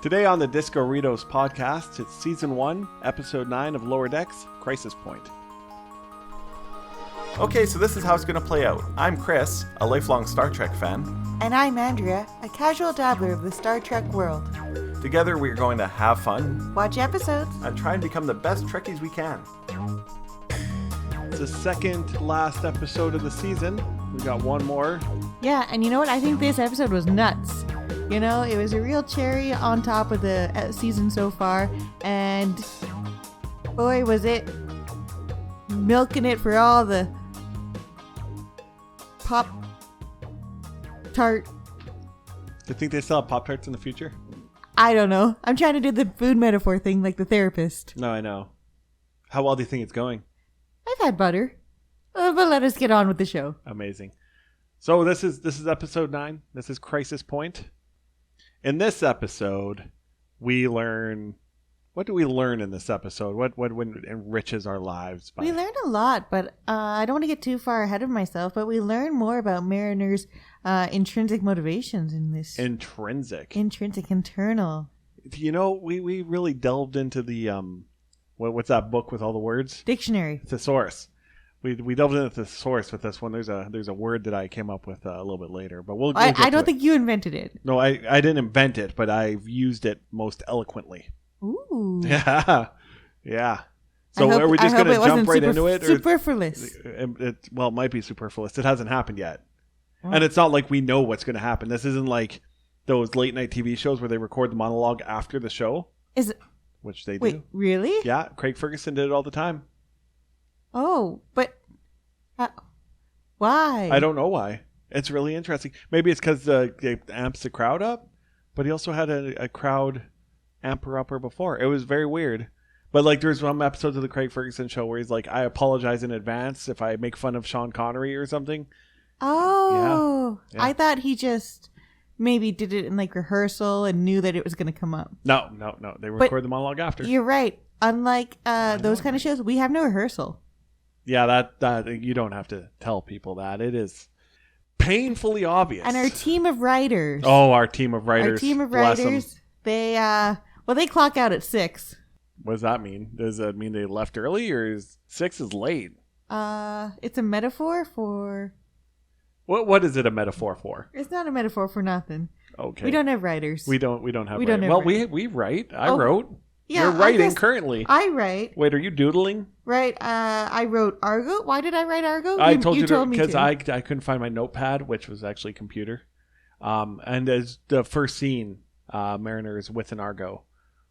Today on the DiscoRitos podcast, it's Season 1, Episode 9 of Lower Decks, Crisis Point. Okay, so this is how it's going to play out. I'm Chris, a lifelong Star Trek fan. And I'm Andrea, a casual dabbler of the Star Trek world. Together we're going to have fun, Watch episodes, and try and become the best Trekkies we can. It's the second last episode of the season. We got one more. Yeah, and you know what? I think this episode was nuts. You know, it was a real cherry on top of the season so far, and boy, was it milking it for all the Pop-Tart. Do you think they still have Pop-Tarts in the future? I don't know. I'm trying to do the food metaphor thing like the therapist. No, I know. How well do you think it's going? I've had butter. But let us get on with the show. Amazing. So this is Episode 9. This is Crisis Point. In this episode, we learn... What do we learn in this episode? What enriches our lives? We learned a lot, but I don't want to get too far ahead of myself, but we learn more about Mariner's intrinsic motivations in this. Intrinsic, internal. You know, we really delved into the, what's that book with all the words? Dictionary. Thesaurus. We delved into the thesaurus with this one. There's a word that I came up with a little bit later, but we'll get I don't to think you invented it. No, I didn't invent it, but I've used it most eloquently. Ooh. Yeah. So are we just going to jump right into it? Superfluous. It might be superfluous. It hasn't happened yet. Oh. And it's not like we know what's going to happen. This isn't like those late night TV shows where they record the monologue after the show. Is it? Which they do. Wait, really? Yeah. Craig Ferguson did it all the time. Oh, but why? I don't know why. It's really interesting. Maybe it's because it amps the crowd up, but he also had a crowd amper-upper before. It was very weird. But like there's some episodes of the Craig Ferguson show where he's like, I apologize in advance if I make fun of Sean Connery or something. Oh. Yeah. I thought he just maybe did it in like rehearsal and knew that it was going to come up. No. They record the monologue after. You're right. Unlike those kind of shows, we have no rehearsal. Yeah, that you don't have to tell people that. It is painfully obvious. And our team of writers. Oh, our team of writers. They clock out at 6. What does that mean? Does that mean they left early, or is 6 is late? It's a metaphor for... What is it a metaphor for? It's not a metaphor for nothing. Okay. We don't have writers. We don't have writers. We write. I wrote. Yeah, you're writing currently. I write. Wait, are you doodling? Right. I wrote Argo. Why did I write Argo? I told you to because I couldn't find my notepad, which was actually computer. And as the first scene, Mariner is with an Argo,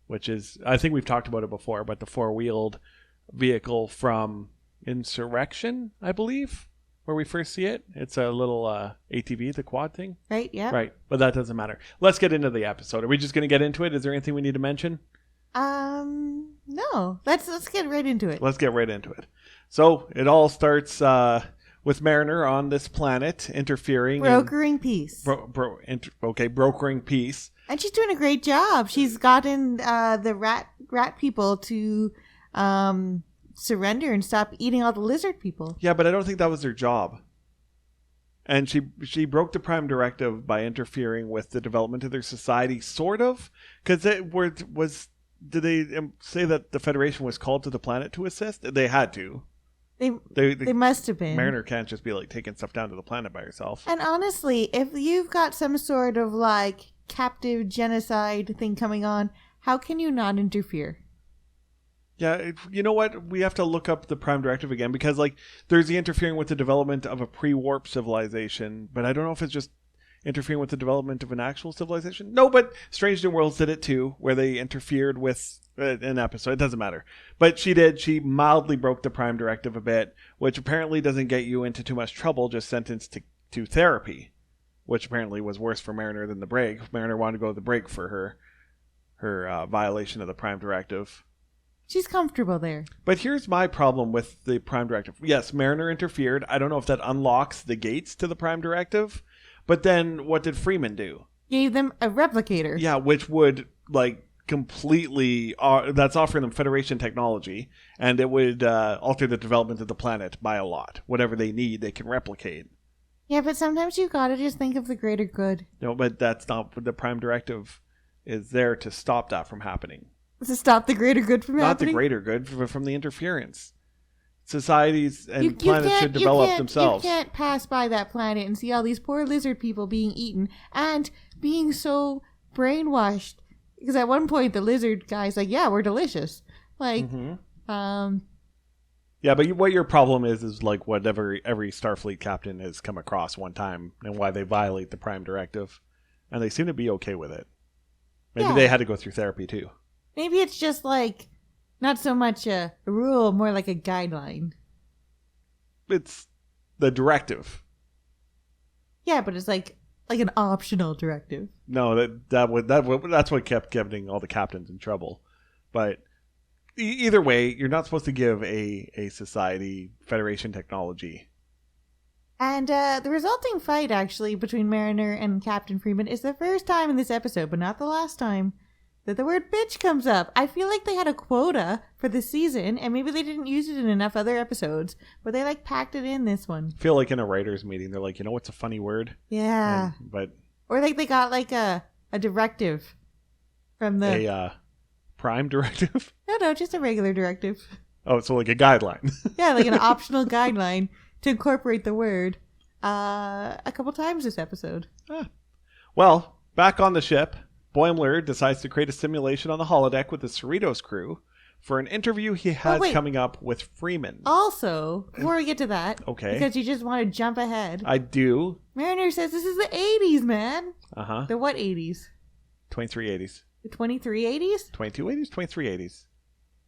which is, I think we've talked about it before, but the 4-wheeled vehicle from Insurrection, I believe, where we first see it. It's a little ATV, the quad thing. Right, yeah. Right, but that doesn't matter. Let's get into the episode. Are we just going to get into it? Is there anything we need to mention? No. Let's get right into it. Let's get right into it. So it all starts with Mariner on this planet interfering. Brokering peace. Brokering peace. And she's doing a great job. She's gotten the rat people to surrender and stop eating all the lizard people. Yeah, but I don't think that was their job. And she broke the Prime Directive by interfering with the development of their society, sort of. Because did they say that the Federation was called to the planet to assist? They had to. They must have been. Mariner can't just be like taking stuff down to the planet by herself. And honestly, if you've got some sort of like captive genocide thing coming on, how can you not interfere? Yeah, you know what? We have to look up the Prime Directive again because like there's the interfering with the development of a pre-warp civilization, but I don't know if it's just interfering with the development of an actual civilization. No, but Strange New Worlds did it too, where they interfered with an episode. It doesn't matter. But she did. She mildly broke the Prime Directive a bit, which apparently doesn't get you into too much trouble, just sentenced to therapy, which apparently was worse for Mariner than the break. Mariner wanted to go to the break for her violation of the Prime Directive. She's comfortable there. But here's my problem with the Prime Directive. Yes, Mariner interfered. I don't know if that unlocks the gates to the Prime Directive. But then what did Freeman do? Gave them a replicator. Yeah, which would like completely that's offering them Federation technology, and it would alter the development of the planet by a lot. Whatever they need, they can replicate. Yeah, but sometimes you gotta just think of the greater good. No, but that's not what the Prime Directive is there to stop that from happening. To stop the greater good from Not happening? the greater good, from the interference. Societies and planets should develop themselves. You can't pass by that planet and see all these poor lizard people being eaten and being so brainwashed. Because at one point the lizard guy's like, yeah, we're delicious. Like, Yeah, but what your problem is like whatever every Starfleet captain has come across one time and why they violate the Prime Directive. And they seem to be okay with it. Maybe they had to go through therapy too. Maybe it's just like, not so much a rule, more like a guideline. It's the directive. Yeah, but it's like an optional directive. No, that's what kept getting all the captains in trouble. But either way, you're not supposed to give a society Federation technology. And the resulting fight, actually, between Mariner and Captain Freeman is the first time in this episode, but not the last time, that the word bitch comes up. I feel like they had a quota for this season, and maybe they didn't use it in enough other episodes, but they, like, packed it in this one. I feel like in a writer's meeting, they're like, you know what's a funny word? Yeah. Or, like, they got, like, a directive from the... A Prime Directive? No, just a regular directive. Oh, so like a guideline. Yeah, like an optional guideline to incorporate the word a couple times this episode. Well, back on the ship, Boimler decides to create a simulation on the holodeck with the Cerritos crew for an interview he has coming up with Freeman. Also, before we get to that, okay, because you just want to jump ahead. I do. Mariner says this is the 80s, man. Uh-huh. The what 80s? 2380s. The 2380s? 2280s, 2380s.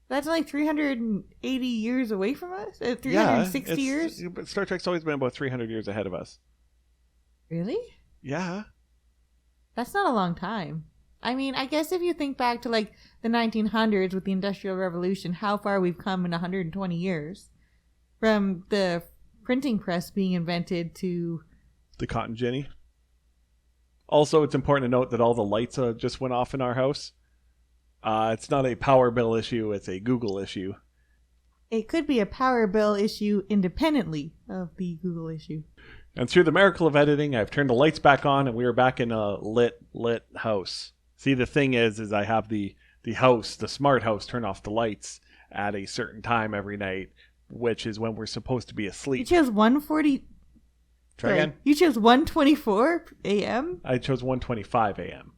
That's like 380 years away from us? 360 years? But Star Trek's always been about 300 years ahead of us. Really? Yeah. That's not a long time. I mean, I guess if you think back to like the 1900s with the Industrial Revolution, how far we've come in 120 years. From the printing press being invented to... the cotton ginny. Also, it's important to note that all the lights just went off in our house. It's not a power bill issue, it's a Google issue. It could be a power bill issue independently of the Google issue. And through the miracle of editing, I've turned the lights back on and we are back in a lit house. See, the thing is I have the house, the smart house, turn off the lights at a certain time every night, which is when we're supposed to be asleep. You chose 1:40... Try again? You chose 1:24 a.m.? I chose 1:25 a.m.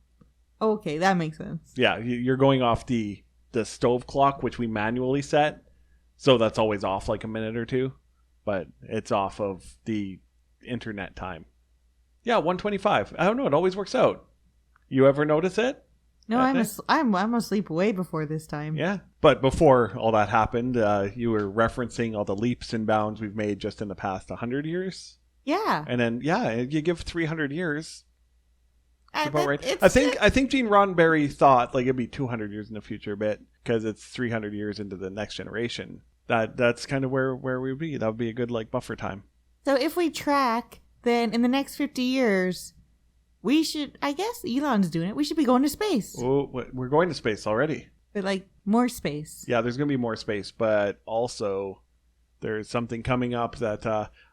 Okay, that makes sense. Yeah, you're going off the stove clock, which we manually set. So that's always off like a minute or two. But it's off of the internet time. Yeah, 1:25. I don't know. It always works out. You ever notice it? No, I'm asleep way before this time. Yeah. But before all that happened, you were referencing all the leaps and bounds we've made just in the past 100 years. Yeah. And then, you give 300 years... That's about right. I I think Gene Roddenberry thought like it'd be 200 years in the future, but because it's 300 years into the next generation, that's kind of where we would be. That would be a good like buffer time. So if we track, then in the next 50 years, we should. I guess Elon's doing it. We should be going to space. Oh, we're going to space already. But like more space. Yeah, there's gonna be more space, but also there's something coming up that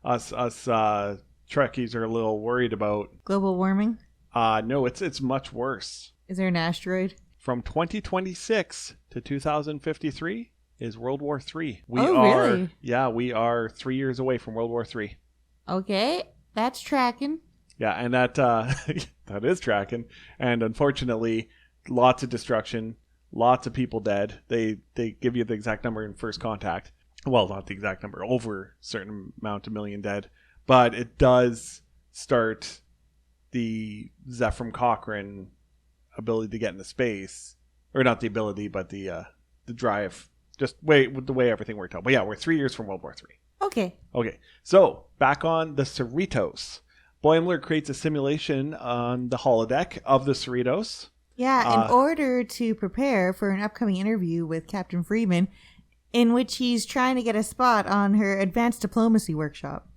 us Trekkies are a little worried about. Global warming. No, it's much worse. Is there an asteroid? From 2026 to 2053 is World War III. Really? Yeah, we are 3 years away from World War III. Okay, that's tracking. Yeah, and that that is tracking. And unfortunately, lots of destruction, lots of people dead. They give you the exact number in First Contact. Well, not the exact number, over a certain amount of million dead. But it does start... the Zephram Cochrane ability to get into space, or not the ability, but the drive, just the way everything worked out. But yeah, we're 3 years from World War III. Okay. So back on the Cerritos, Boimler creates a simulation on the holodeck of the Cerritos. Yeah, in order to prepare for an upcoming interview with Captain Freeman, in which he's trying to get a spot on her advanced diplomacy workshop.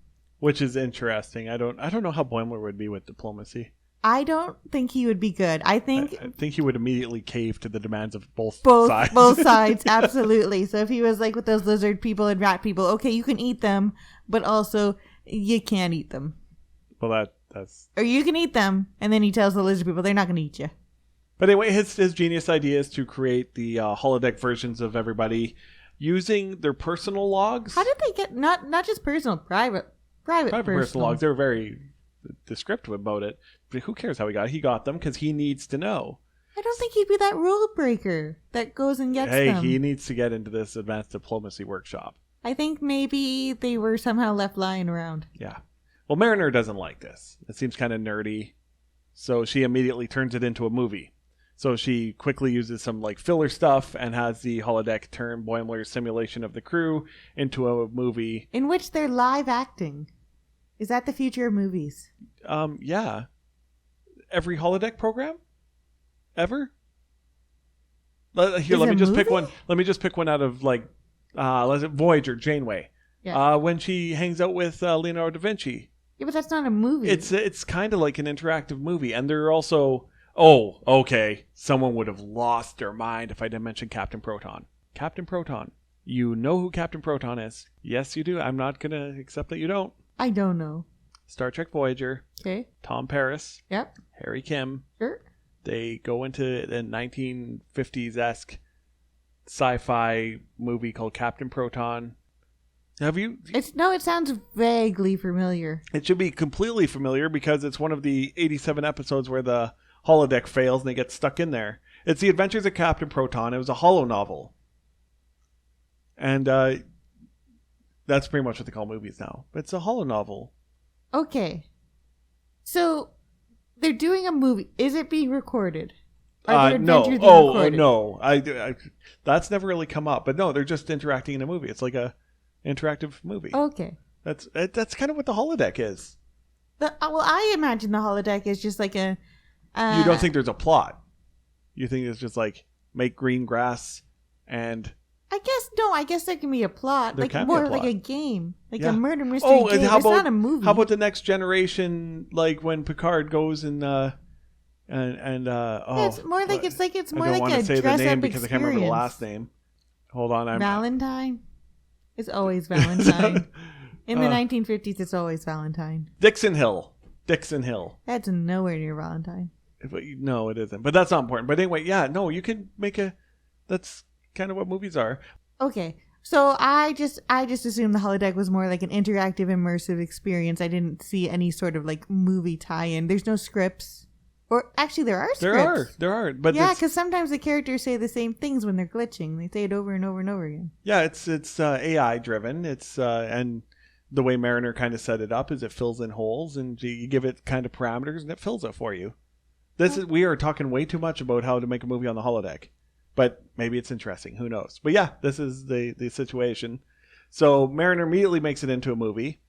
Which is interesting. I don't know how Boimler would be with diplomacy. I don't think he would be good. I think he would immediately cave to the demands of both sides. Both sides, absolutely. So if he was like with those lizard people and rat people, okay, you can eat them, but also you can't eat them. Well, that's... Or you can eat them, and then he tells the lizard people they're not going to eat you. But anyway, his genius idea is to create the holodeck versions of everybody using their personal logs. How did they get not just personal, private personal logs? They were very descriptive about it. But who cares how he got it? He got them because he needs to know. I don't think he'd be that rule breaker that goes and gets them. He needs to get into this advanced diplomacy workshop. I think maybe they were somehow left lying around. Yeah. Well, Mariner doesn't like this. It seems kind of nerdy. So she immediately turns it into a movie. So she quickly uses some like filler stuff and has the holodeck turn Boimler's simulation of the crew into a movie. In which they're live acting. Is that the future of movies? Yeah. Every holodeck program? Ever? Here, let me just pick one. Let me just pick one out of like Voyager, Janeway. Yeah. When she hangs out with Leonardo da Vinci. Yeah, but that's not a movie. It's kind of like an interactive movie, and they're also. Oh, okay. Someone would have lost their mind if I didn't mention Captain Proton. Captain Proton. You know who Captain Proton is? Yes, you do. I'm not gonna accept that you don't. I don't know. Star Trek Voyager. Okay. Tom Paris. Yep. Harry Kim. Sure. They go into a 1950s-esque sci-fi movie called Captain Proton. Have you? It sounds vaguely familiar. It should be completely familiar because it's one of the 87 episodes where the holodeck fails and they get stuck in there. It's The Adventures of Captain Proton. It was a holo novel. And that's pretty much what they call movies now. But it's a holo novel. Okay. So they're doing a movie. Is it being recorded? Are their no. adventures being recorded? No. I that's never really come up. But no, they're just interacting in a movie. It's like a interactive movie. Okay. That's kind of what the holodeck is. Well, I imagine the holodeck is just like a... you don't think there's a plot. You think it's just like make green grass and... I guess there can be a plot. There like can be more a plot. like a game. Like Yeah. a murder mystery game. It's not a movie. How about the Next Generation, like when Picard goes and it's more like it's more I don't like want a to say the dress name up because I can't remember the experience. last name. Hold on, Valentine. It's always Valentine. In the 1950s, it's always Valentine. Dixon Hill. That's nowhere near Valentine. No, it isn't. But that's not important. But anyway, yeah, no, you can make that's kind of what movies are. Okay. So I just assumed the holodeck was more like an interactive, immersive experience. I didn't see any sort of like movie tie-in. There's no scripts. Or actually, there are scripts. There are. But yeah, because sometimes the characters say the same things when they're glitching. They say it over and over and over again. Yeah, it's AI driven. It's and the way Mariner kind of set it up is it fills in holes and you give it kind of parameters and it fills it for you. We are talking way too much about how to make a movie on the holodeck, but maybe it's interesting. Who knows? But yeah, this is the situation. So Mariner immediately makes it into a movie.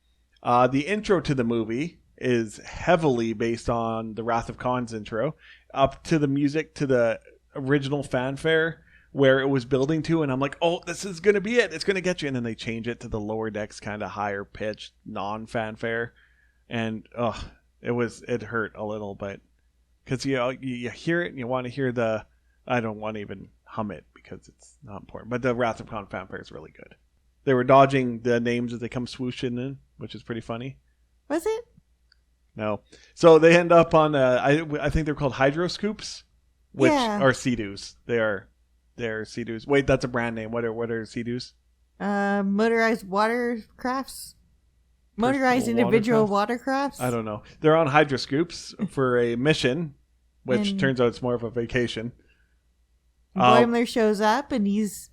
The intro to the movie is heavily based on the Wrath of Khan's intro, up to the music to the original fanfare where it was building to, and I'm like, oh, this is going to be it. It's going to get you. And then they change it to the lower decks, kind of higher pitched, non-fanfare. And it hurt a little, but because you hear it and you want to hear I don't want to even hum it because it's not important. But the Wrath of Khan fanfare is really good. They were dodging the names as they come swooshing in, which is pretty funny. Was it? No. So they end up on, I think they're called hydroscoops, which are Sea-Doos. They're Sea-Doos. Wait, that's a brand name. What are Sea-Doos? Motorized watercrafts? Motorized individual watercrafts? I don't know. They're on hydroscoops for a mission, which turns out it's more of a vacation. Boimler shows up and he's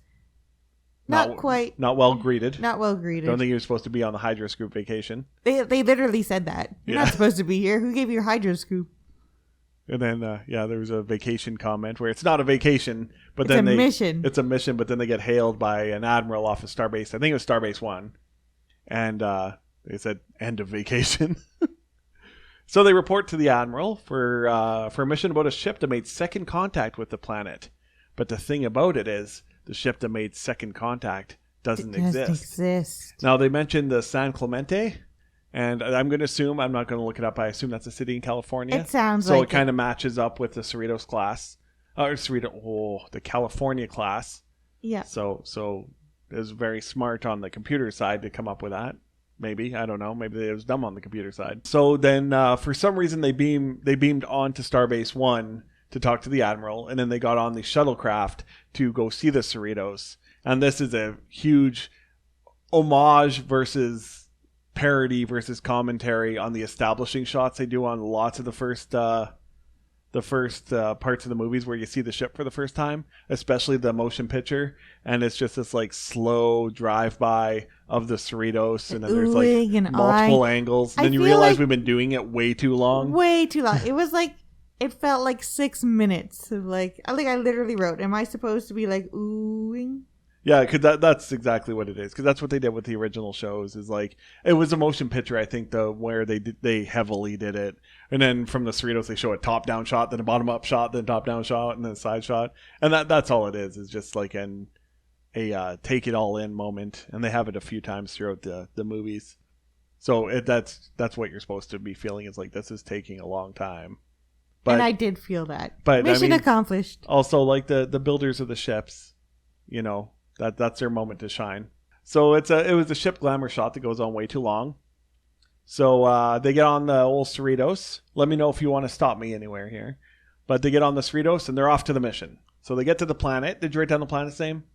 not well greeted. Don't think he was supposed to be on the hydroscoop vacation. They literally said that. You're not supposed to be here. Who gave you your hydroscoop? And then there was a vacation comment where it's not a vacation, but it's then a mission. It's a mission, but then they get hailed by an admiral off of Starbase. I think it was Starbase 1. And they said end of vacation. So they report to the admiral for a mission about a ship that made second contact with the planet. But the thing about it is the ship that made second contact doesn't exist. Now, they mentioned the San Clemente, and I'm going to assume, I'm not going to look it up, I assume that's a city in California. It sounds so like it kind of matches up with the Cerritos class. The California class. Yeah. So it was very smart on the computer side to come up with that. Maybe. I don't know. Maybe it was dumb on the computer side. So then, for some reason, they beamed onto Starbase 1 to talk to the admiral, and then they got on the shuttlecraft to go see the Cerritos. And this is a huge homage versus parody versus commentary on the establishing shots they do on lots of the first parts of the movies where you see the ship for the first time, especially the motion picture, and it's just this like slow drive by of the Cerritos, and then there's like multiple angles, and then you realize like we've been doing it way too long. It was like, it felt like 6 minutes of like I literally wrote, am I supposed to be like oohing? Yeah, because that's exactly what it is. Because that's what they did with the original shows. Is like it was a motion picture, I think, where they heavily did it. And then from the Cerritos, they show a top down shot, then a bottom up shot, then a top down shot, and then a side shot. And that's all it is. Is just like a take it all in moment. And they have it a few times throughout the movies. So that's what you're supposed to be feeling. Is like this is taking a long time. But, and I did feel that. But mission accomplished. Also, like the builders of the ships, you know. That's their moment to shine. So it was a ship glamour shot that goes on way too long. So they get on the old Cerritos. Let me know if you want to stop me anywhere here. But they get on the Cerritos and they're off to the mission. So they get to the planet. Did you write down the planet's name?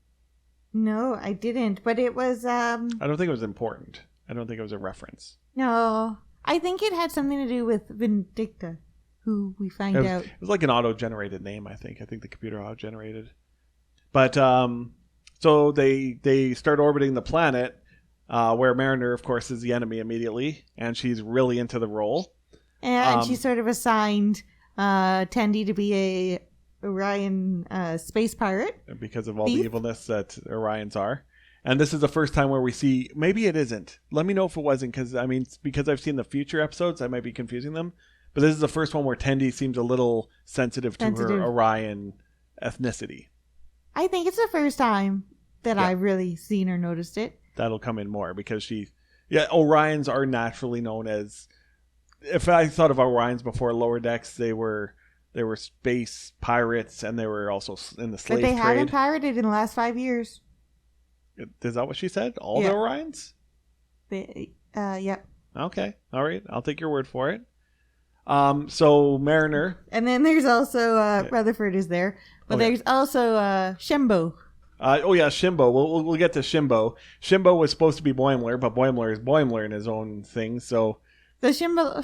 No, I didn't. But it was... I don't think it was important. I don't think it was a reference. No. I think it had something to do with Vindicta, who we find out. It was like an auto-generated name, I think. I think the computer auto-generated. But... So they start orbiting the planet, where Mariner, of course, is the enemy immediately, and she's really into the role. And she's sort of assigned Tendi to be a Orion space pirate. Because of all the evilness that Orions are. And this is the first time where we see, maybe it isn't. Let me know if it wasn't, because I've seen the future episodes, I might be confusing them. But this is the first one where Tendi seems a little sensitive to her Orion ethnicity. I think it's the first time that I've really seen or noticed it. That'll come in more because Orions are naturally known as, if I thought of Orions before Lower Decks, they were space pirates, and they were also in the slave trade. But they haven't pirated in the last 5 years. Is that what she said? All the Orions? Yep. Okay. All right. I'll take your word for it. So Mariner. And then there's also Rutherford is there. But there's also Shembo. Shimbo. We'll get to Shimbo. Shimbo was supposed to be Boimler, but Boimler is Boimler in his own thing. So the Shembo?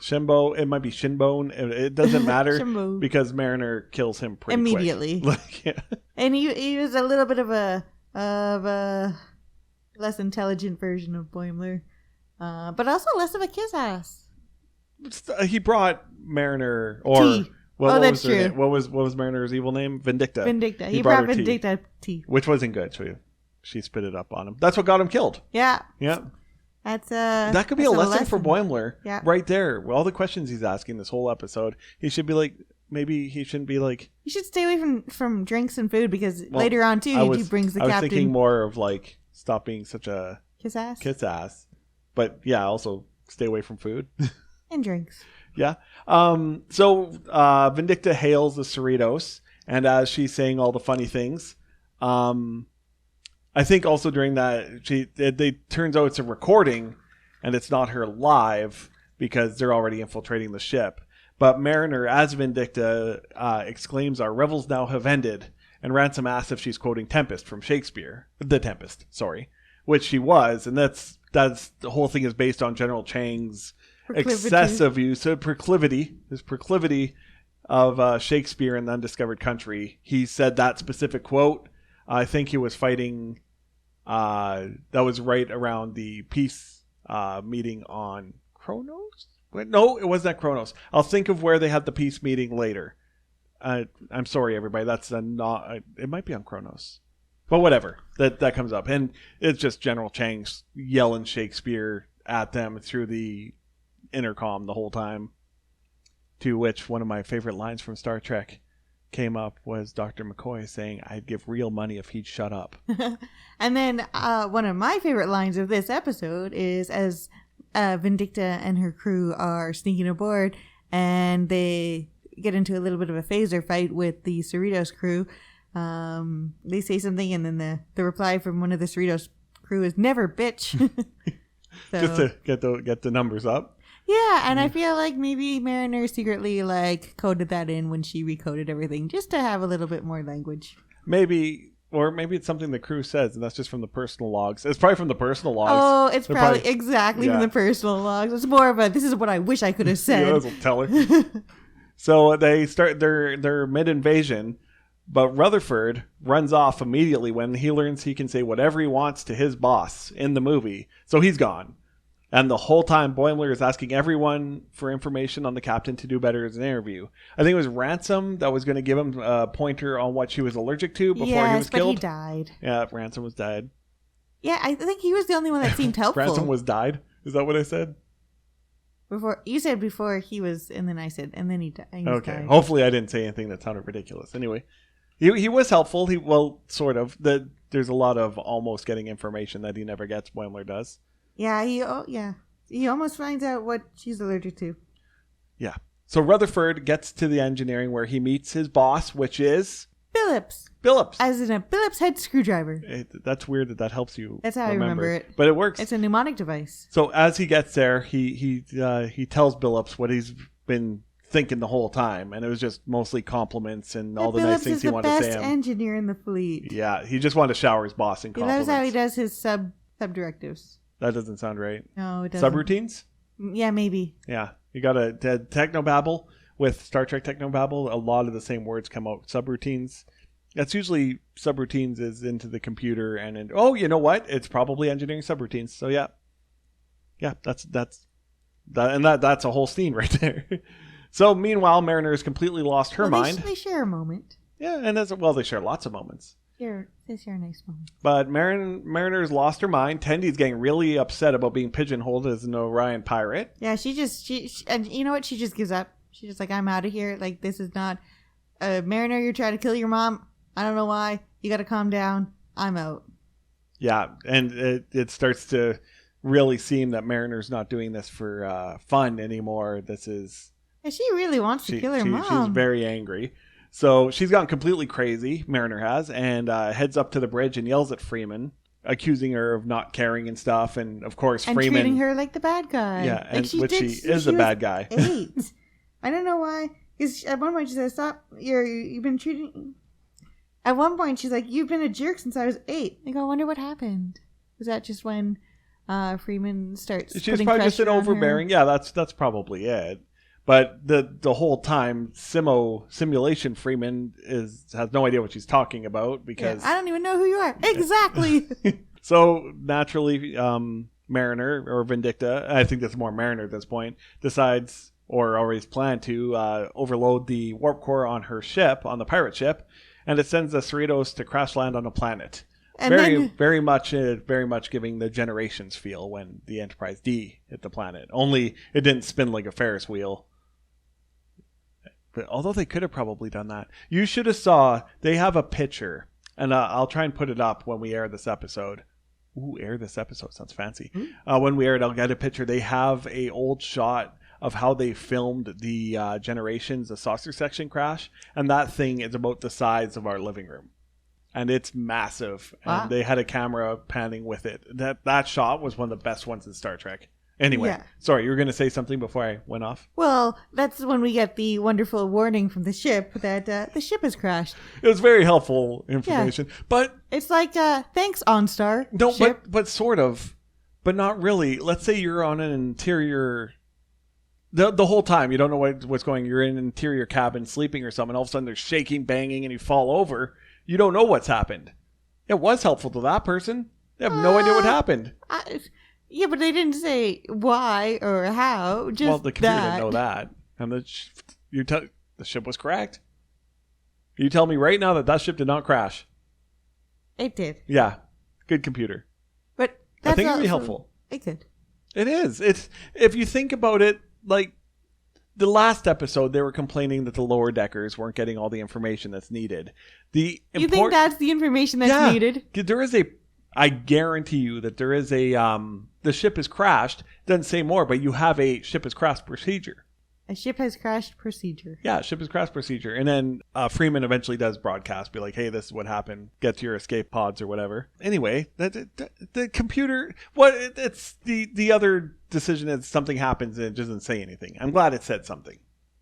Shimbo. It might be Shinbone. It doesn't matter because Mariner kills him pretty immediately. Quick. And he was a little bit of a less intelligent version of Boimler, but also less of a kiss ass. He brought Mariner T. That's true. What was Mariner's evil name? Vindicta. He brought Vindicta tea. Which wasn't good. So she spit it up on him. That's what got him killed. Yeah. Yeah. That could be a lesson for Boimler. Yeah. Right there. All the questions he's asking this whole episode. He should be like, maybe he shouldn't be like... You should stay away from drinks and food because later on too, he brings the captain. I was thinking more of like, stop being such a... Kiss ass. But yeah, also stay away from food. And drinks. Yeah. So Vindicta hails the Cerritos, and as she's saying all the funny things, I think also during that it turns out it's a recording, and it's not her live because they're already infiltrating the ship. But Mariner, as Vindicta, exclaims, "Our revels now have ended," and Ransom asks if she's quoting Tempest from Shakespeare, The Tempest, sorry, which she was, and that's the whole thing is based on General Chang's excessive use of proclivity of Shakespeare in the Undiscovered Country. He said that specific quote. I think he was fighting. That was right around the peace meeting on Kronos. Wait, no, it wasn't at Kronos. I'll think of where they had the peace meeting later. I'm sorry, everybody. That's not. It might be on Kronos, but whatever. That comes up, and it's just General Chang's yelling Shakespeare at them through the intercom the whole time, to which one of my favorite lines from Star Trek came up was Dr. McCoy saying, "I'd give real money if he'd shut up." And then one of my favorite lines of this episode is as Vindicta and her crew are sneaking aboard and they get into a little bit of a phaser fight with the Cerritos crew. They say something and then the reply from one of the Cerritos crew is "never, bitch." So, just to get the numbers up. Yeah, and I feel like maybe Mariner secretly like coded that in when she recoded everything just to have a little bit more language. Maybe, or maybe it's something the crew says, and that's just from the personal logs. It's probably from the personal logs. Oh, it's They're probably exactly from yeah. the personal logs. It's more of a this is what I wish I could have Yeah, said. this will tell her. So they start their mid-invasion, but Rutherford runs off immediately when he learns he can say whatever he wants to his boss in the movie. So he's gone. And the whole time, Boimler is asking everyone for information on the captain to do better as an interview. I think it was Ransom that was going to give him a pointer on what she was allergic to before he was killed. But he died. Yeah, Ransom was died. Yeah, I think he was the only one that seemed helpful. Ransom was died? Is that what I said? Before you said before he was, and then I said, and then he died. Okay. Died. Hopefully I didn't say anything that sounded ridiculous. Anyway, he was helpful. Well, sort of. There's a lot of almost getting information that he never gets. Boimler does. Yeah, he almost finds out what she's allergic to. Yeah. So Rutherford gets to the engineering where he meets his boss, which is Phillips. Phillips. As in a Phillips head screwdriver. That's weird that helps you. That's how I remember it. But it works. It's a mnemonic device. So as he gets there, he tells Phillips what he's been thinking the whole time, and it was just mostly compliments and all the nice things he wanted to say. Phillips is the best engineer in the fleet. Yeah, he just wanted to shower his boss in compliments. He loves how he does his sub directives. That doesn't sound right. No, it doesn't. Subroutines? Yeah, maybe. Yeah, you got a technobabble with Star Trek technobabble. A lot of the same words come out. Subroutines. That's usually subroutines is into the computer and oh, you know what? It's probably engineering subroutines. So yeah, that's a whole scene right there. So meanwhile, Mariner has completely lost her mind. They share a moment. Yeah, and they share lots of moments. They share a nice moment. But Mariner's lost her mind. Tendy's getting really upset about being pigeonholed as an Orion pirate. Yeah, she and you know what? She just gives up. She's just like, I'm out of here. Like, this is not Mariner. You're trying to kill your mom. I don't know why. You got to calm down. I'm out. Yeah, and it starts to really seem that Mariner's not doing this for fun anymore. This is... Yeah, she really wants to kill her mom. She's very angry. So she's gone completely crazy, Mariner has, and heads up to the bridge and yells at Freeman, accusing her of not caring and stuff. And of course, Freeman... treating her like the bad guy. Yeah, like she is the bad guy. 8. I don't know why. Because at one point she says, stop. You've been treating... At one point she's like, you've been a jerk since I was 8. I go, I wonder what happened. Was that just when Freeman starts She's probably just an overbearing... Yeah, that's probably it. But the whole time, simulation Freeman has no idea what she's talking about because... Yeah, I don't even know who you are. Exactly. So naturally, Mariner, or Vindicta, I think that's more Mariner at this point, decides, or already planned to, overload the warp core on her ship, on the pirate ship, and it sends the Cerritos to crash land on a planet. And very much giving the Generations feel when the Enterprise D hit the planet. Only it didn't spin like a Ferris wheel. But although they could have probably done that. You should have saw, they have a picture, and I'll try and put it up when we air this episode. Ooh, air this episode sounds fancy. When we air it, I'll get a picture. They have a old shot of how they filmed the Generations, the saucer section crash, and that thing is about the size of our living room. And it's massive. Wow. And they had a camera panning with it. That shot was one of the best ones in Star Trek. Anyway, Sorry, you were going to say something before I went off? Well, that's when we get the wonderful warning from the ship that the ship has crashed. It was very helpful information. Yeah. But it's like, thanks, OnStar. No, ship. but sort of. But not really. Let's say you're on an interior... The whole time, you don't know what's going on. You're in an interior cabin sleeping or something. All of a sudden, there's shaking, banging, and you fall over. You don't know what's happened. It was helpful to that person. They have no idea what happened. Yeah, but they didn't say why or how. Just the computer didn't know that. And the ship was correct. You tell me right now that ship did not crash. It did. Yeah. Good computer. But I think it'd be helpful. It could. It is. It's if you think about it, like the last episode, they were complaining that the lower deckers weren't getting all the information that's needed. You think that's the information that's needed? There is I guarantee you that there is the ship has crashed. It doesn't say more, but you have a ship has crashed procedure. A ship has crashed procedure. Yeah, ship is crash procedure. And then Freeman eventually does broadcast, be like, hey, this is what happened. Get to your escape pods or whatever. Anyway, the computer, it's the other decision is something happens and it doesn't say anything. I'm glad it said something.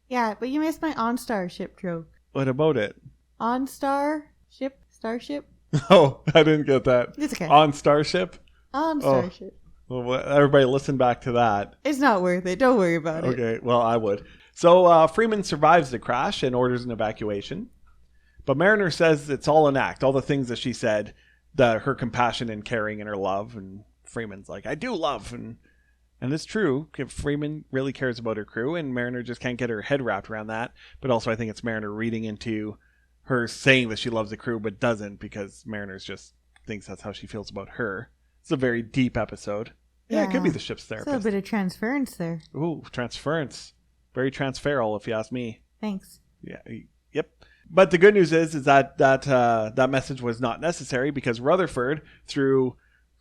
Yeah, but you missed my OnStar ship joke. What about it? OnStar ship? Starship? Oh, I didn't get that. It's okay. On Starship? On Starship. Well, everybody listen back to that. It's not worth it. Don't worry about it. Okay, well, I would. So Freeman survives the crash and orders an evacuation. But Mariner says it's all an act. All the things that she said, her compassion and caring and her love. And Freeman's like, I do love. And it's true. Freeman really cares about her crew. And Mariner just can't get her head wrapped around that. But also I think it's Mariner reading into her saying that she loves the crew but doesn't, because Mariner's just thinks that's how she feels about her. It's a very deep episode. Yeah, it could be the ship's therapist. It's a bit of transference there. Ooh, transference. Very transferal, if you ask me. Thanks. Yeah. Yep. But the good news is that message was not necessary, because Rutherford, through,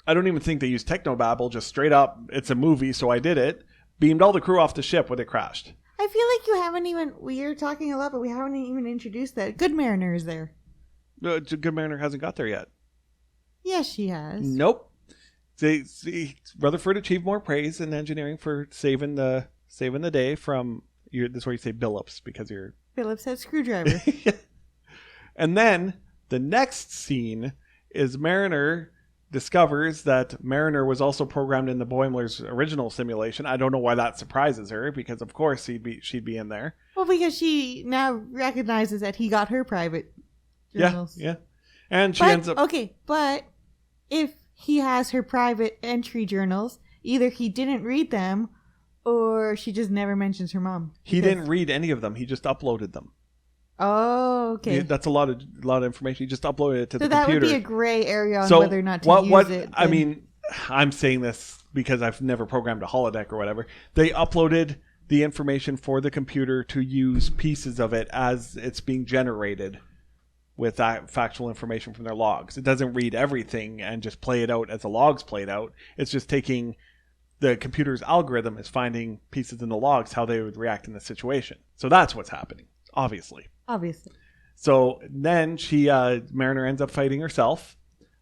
I don't even think they used technobabble, just straight up, it's a movie, so I did it, beamed all the crew off the ship when it crashed. I feel like you haven't even, we're talking a lot, but we haven't even introduced that. Good Mariner is there. Good Mariner hasn't got there yet. Yes, she has. Nope. Rutherford achieved more praise in engineering for saving the day from this is where you say Billups, because you're Phillips had screwdriver. And then the next scene is Mariner discovers that Mariner was also programmed in the Boimler's original simulation. I don't know why that surprises her, because of course she'd be in there. Well, because she now recognizes that he got her private journals. Yeah. And she ends up... Okay, but if he has her private entry journals, either he didn't read them or she just never mentions her mom. He didn't read any of them. He just uploaded them. Oh, okay. That's a lot of information. He just uploaded it to the computer. So that would be a gray area on whether or not to use it. I mean, I'm saying this because I've never programmed a holodeck or whatever. They uploaded the information for the computer to use pieces of it as it's being generated with that factual information from their logs. It doesn't read everything and just play it out as the logs played out. It's just taking the computer's algorithm is finding pieces in the logs how they would react in the situation. So that's what's happening, obviously. So then Mariner ends up fighting herself.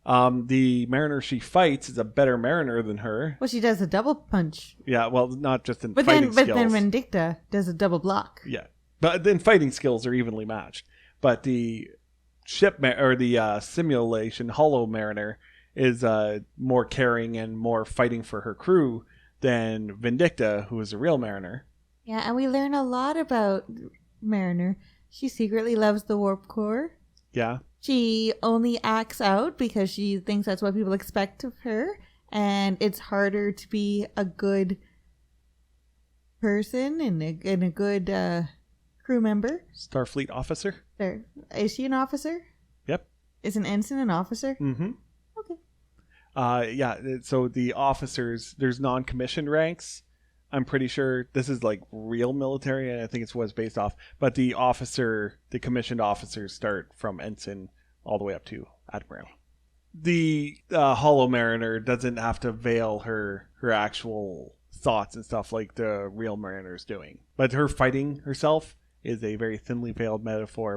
The Mariner she fights is a better Mariner than her. Well, she does a double punch. Yeah, well, not just in fighting skills. But then Vindicta does a double block. Yeah, but then fighting skills are evenly matched. But the the simulation Hollow Mariner is more caring and more fighting for her crew than Vindicta, who is a real Mariner. Yeah, and we learn a lot about Mariner. She secretly loves the warp core. Yeah. She only acts out because she thinks that's what people expect of her. And it's harder to be a good person and a good crew member. Starfleet officer. There. Is she an officer? Yep. Is an ensign an officer? Mm-hmm. Okay. Yeah, so the officers, there's non-commissioned ranks. I'm pretty sure this is like real military, and I think it was based off. But the commissioned officers start from ensign all the way up to admiral. The Hollow Mariner doesn't have to veil her actual thoughts and stuff like the real Mariner's doing. But her fighting herself is a very thinly veiled metaphor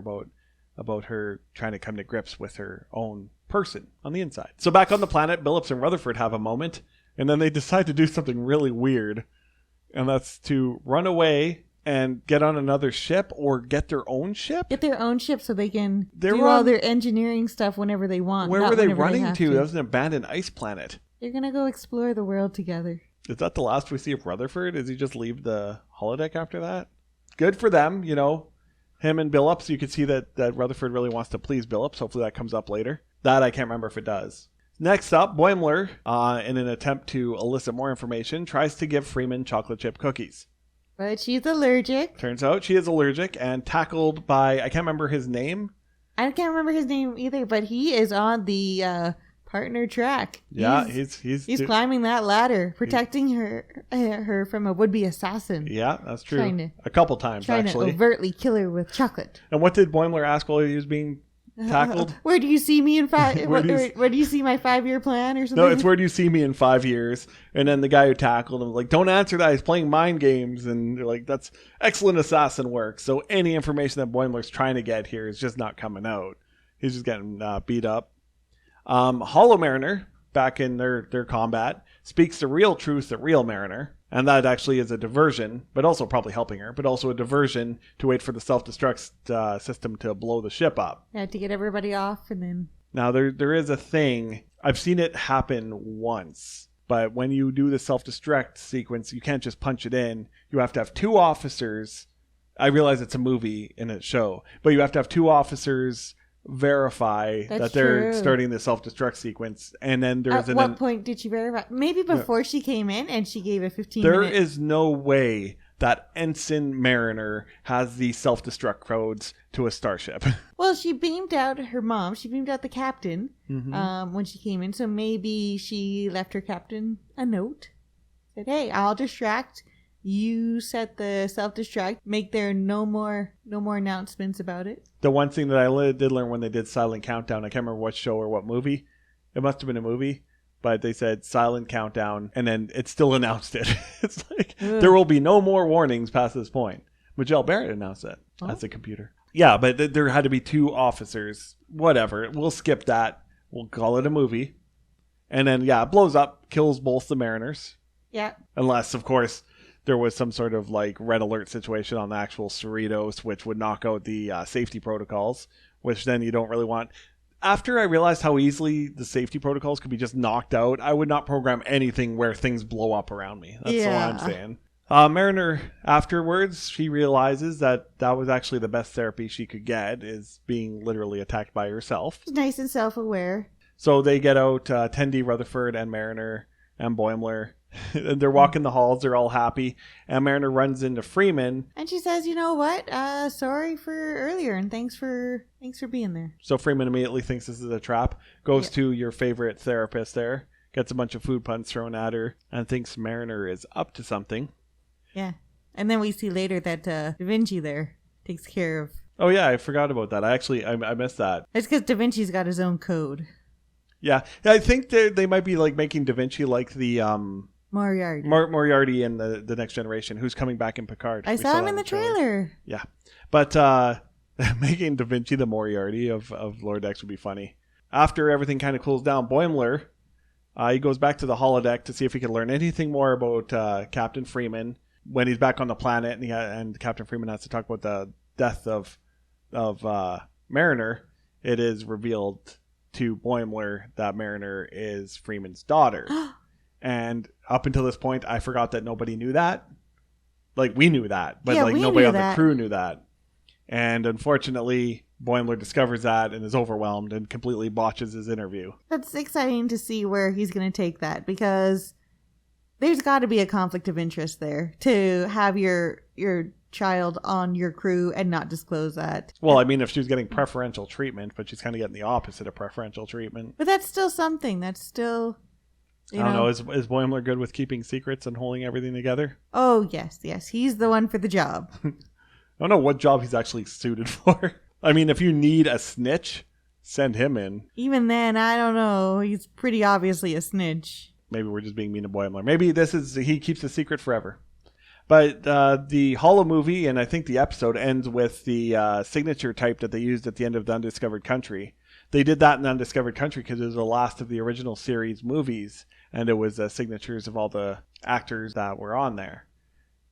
about her trying to come to grips with her own person on the inside. So back on the planet, Billups and Rutherford have a moment, and then they decide to do something really weird. And that's to run away and get on another ship or get their own ship. Get their own ship so they can do all their engineering stuff whenever they want. Where were they running to? That was an abandoned ice planet. They're going to go explore the world together. Is that the last we see of Rutherford? Does he just leave the holodeck after that? Good for them, you know. Him and Billups, you can see that Rutherford really wants to please Billups. Hopefully that comes up later. That I can't remember if it does. Next up, Boimler, in an attempt to elicit more information, tries to give Freeman chocolate chip cookies. But she's allergic. Turns out she is allergic and tackled by, I can't remember his name. I can't remember his name either, but he is on the partner track. Yeah, he's climbing that ladder, protecting her from a would-be assassin. Yeah, that's true. A couple times, trying actually. To overtly kill her with chocolate. And what did Boimler ask while he was being tackled. Where do you see me in Where do you where do you see my 5-year plan or something? No, it's where do you see me in 5 years? And then the guy who tackled him was like, don't answer that. He's playing mind games. And they're like, that's excellent assassin work. So any information that Boimler's trying to get here is just not coming out. He's just getting beat up. Hollow Mariner, back in their combat, speaks the real truth to Real Mariner. And that actually is a diversion, but also probably helping her, but also a diversion to wait for the self-destruct system to blow the ship up. Yeah, to get everybody off and then... Now, there is a thing. I've seen it happen once, but when you do the self-destruct sequence, you can't just punch it in. You have to have 2 officers. I realize it's a movie in a show, but you have to have 2 officers verify that they're starting the self-destruct sequence, and then there's At what point did she verify? Maybe before she came in and she gave a 15-minute... There is no way that Ensign Mariner has the self-destruct codes to a starship. Well, she beamed out her mom. She beamed out the captain when she came in, so maybe she left her captain a note. Said, hey, I'll distract. You set the self-destruct. Make there no more announcements about it. The one thing that I did learn when they did Silent Countdown, I can't remember what show or what movie. It must have been a movie, but they said Silent Countdown, and then it still announced it. It's like, there will be no more warnings past this point. Majel Barrett announced it as a computer. Yeah, but there had to be 2 officers. Whatever. We'll skip that. We'll call it a movie. And then, yeah, it blows up, kills both the mariners. Yeah. Unless, of course, there was some sort of like red alert situation on the actual Cerritos, which would knock out the safety protocols, which then you don't really want. After I realized how easily the safety protocols could be just knocked out, I would not program anything where things blow up around me. That's all I'm saying. Mariner, afterwards, she realizes that was actually the best therapy she could get, is being literally attacked by herself. She's nice and self-aware. So they get out Tendi, Rutherford, and Mariner, and Boimler. And they're walking the halls. They're all happy. And Mariner runs into Freeman. And she says, you know what? Sorry for earlier, and thanks for being there. So Freeman immediately thinks this is a trap. Goes to your favorite therapist there. Gets a bunch of food puns thrown at her. And thinks Mariner is up to something. Yeah. And then we see later that Da Vinci there takes care of... Oh, yeah. I forgot about that. I missed that. It's because Da Vinci's got his own code. Yeah. I think they might be like making Da Vinci like the... Moriarty. Moriarty in the Next Generation, who's coming back in Picard. I saw him in the trailer. Yeah. But making Da Vinci the Moriarty of Lord X would be funny. After everything kind of cools down, Boimler, he goes back to the holodeck to see if he can learn anything more about Captain Freeman when he's back on the planet, and Captain Freeman has to talk about the death of Mariner. It is revealed to Boimler that Mariner is Freeman's daughter. And up until this point, I forgot that nobody knew that. Like, we knew that, but like nobody on the crew knew that. And unfortunately, Boimler discovers that and is overwhelmed and completely botches his interview. That's exciting to see where he's going to take that, because there's got to be a conflict of interest there to have your child on your crew and not disclose that. Well, I mean, if she was getting preferential treatment, but she's kind of getting the opposite of preferential treatment. But that's still something. That's still... I don't know. Is Boimler good with keeping secrets and holding everything together? Oh, yes. He's the one for the job. I don't know what job he's actually suited for. I mean, if you need a snitch, send him in. Even then, I don't know. He's pretty obviously a snitch. Maybe we're just being mean to Boimler. Maybe he keeps the secret forever. But the Holo movie, and I think the episode, ends with the signature type that they used at the end of The Undiscovered Country. They did that in Undiscovered Country because it was the last of the original series movies, and it was signatures of all the actors that were on there.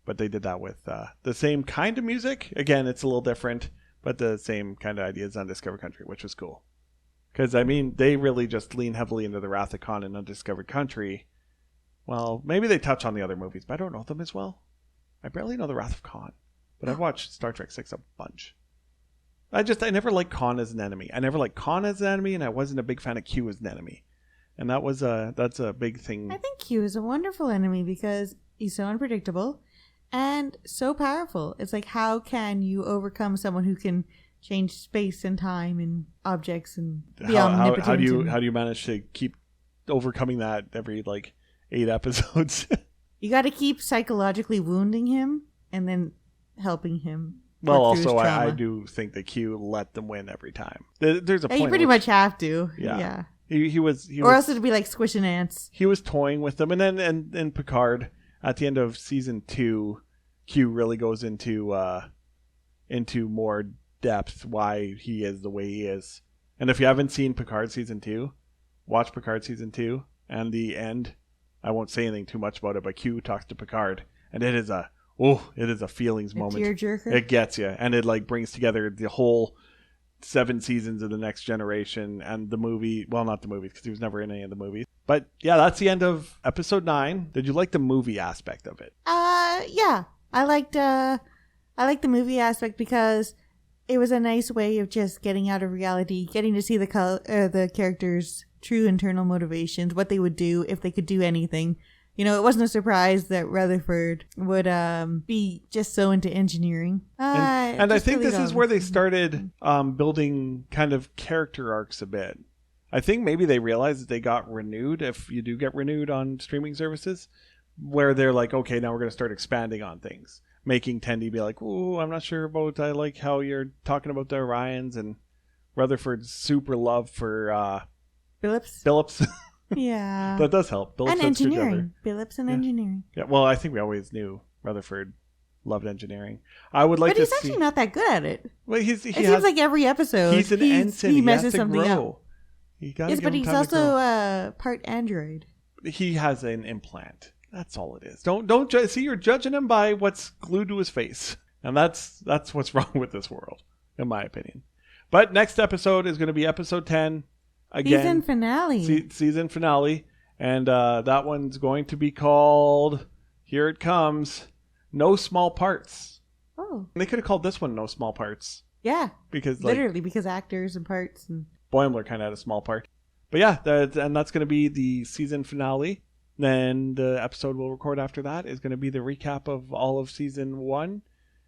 But they did that with the same kind of music. Again, it's a little different, but the same kind of idea as Undiscovered Country, which was cool. Because, I mean, they really just lean heavily into the Wrath of Khan and Undiscovered Country. Well, maybe they touch on the other movies, but I don't know them as well. I barely know the Wrath of Khan, but I've watched Star Trek 6 a bunch. I never liked Khan as an enemy. I never liked Khan as an enemy, and I wasn't a big fan of Q as an enemy. And that's a big thing. I think Q is a wonderful enemy because he's so unpredictable and so powerful. It's like, how can you overcome someone who can change space and time and objects and be omnipotent? How do you manage to keep overcoming that every 8 episodes? You got to keep psychologically wounding him and then helping him Well, work through his also, I trauma. do think that Q let them win every time. There's a Yeah, point. you pretty much have to. Yeah. Yeah. He was Or else it'd be like squishing ants. he was toying with them, and then and Picard at the end of season 2, Q really goes into more depth why he is the way he is. And if you haven't seen Picard season 2, watch Picard season 2 and the end. I won't say anything too much about it, but Q talks to Picard, and it is a feelings moment. Tearjerker. It gets you, and it like brings together the whole 7 seasons of The Next Generation and the movie. Well, not the movies, because he was never in any of the movies. But yeah, that's the end of episode 9. Did you like the movie aspect of it? Yeah. I liked the movie aspect because it was a nice way of just getting out of reality, getting to see the characters' true internal motivations, what they would do if they could do anything. You know, it wasn't a surprise that Rutherford would be just so into engineering. And I think this is where they started building kind of character arcs a bit. I think maybe they realized that they got renewed, if you do get renewed on streaming services, where they're like, okay, now we're going to start expanding on things. Making Tendi be like, ooh, I'm not sure about, I like how you're talking about the Orions, and Rutherford's super love for Phillips. Yeah. That does help. Phillips and engineering. Phillips and engineering. Yeah, well, I think we always knew Rutherford loved engineering. I would like but to he's actually not that good at it. Well, it seems like every episode he's an ensign. he messes has to something grow. up. Yes, but he's also part android. He has an implant. That's all it is. Don't see, you're judging him by what's glued to his face, and that's what's wrong with this world, in my opinion. But next episode is going to be episode 10. Again, season finale. Season finale, and that one's going to be called. Here it comes. No Small Parts. Oh, and they could have called this one No Small Parts. Yeah, because literally because actors and parts and Boimler kind of had a small part. But yeah, and that's going to be the season finale. Then the episode we'll record after that is going to be the recap of all of season 1,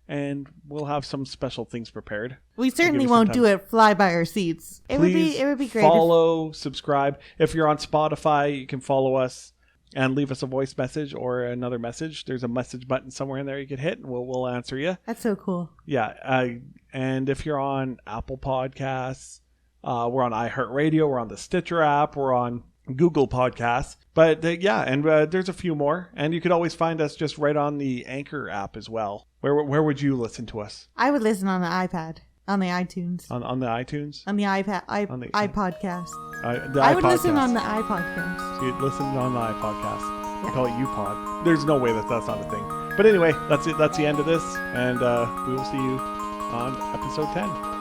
and we'll have some special things prepared. We certainly won't do it fly by our seats. It would be great. Follow, subscribe. If you're on Spotify, you can follow us and leave us a voice message or another message. There's a message button somewhere in there you could hit, and we'll answer you. That's so cool. Yeah, and if you're on Apple Podcasts, we're on iHeartRadio, we're on the Stitcher app, we're on Google Podcasts. But there's a few more, and you could always find us just right on the Anchor app as well. Where would you listen to us? I would listen on the iPad, on the iTunes, on the iTunes, on the iPad, iPodcast. I would listen on the iPodcast. So you'd listen on the iPodcast. We call it UPod. There's no way that's not a thing. But anyway, that's it. That's the end of this, and we will see you on episode 10.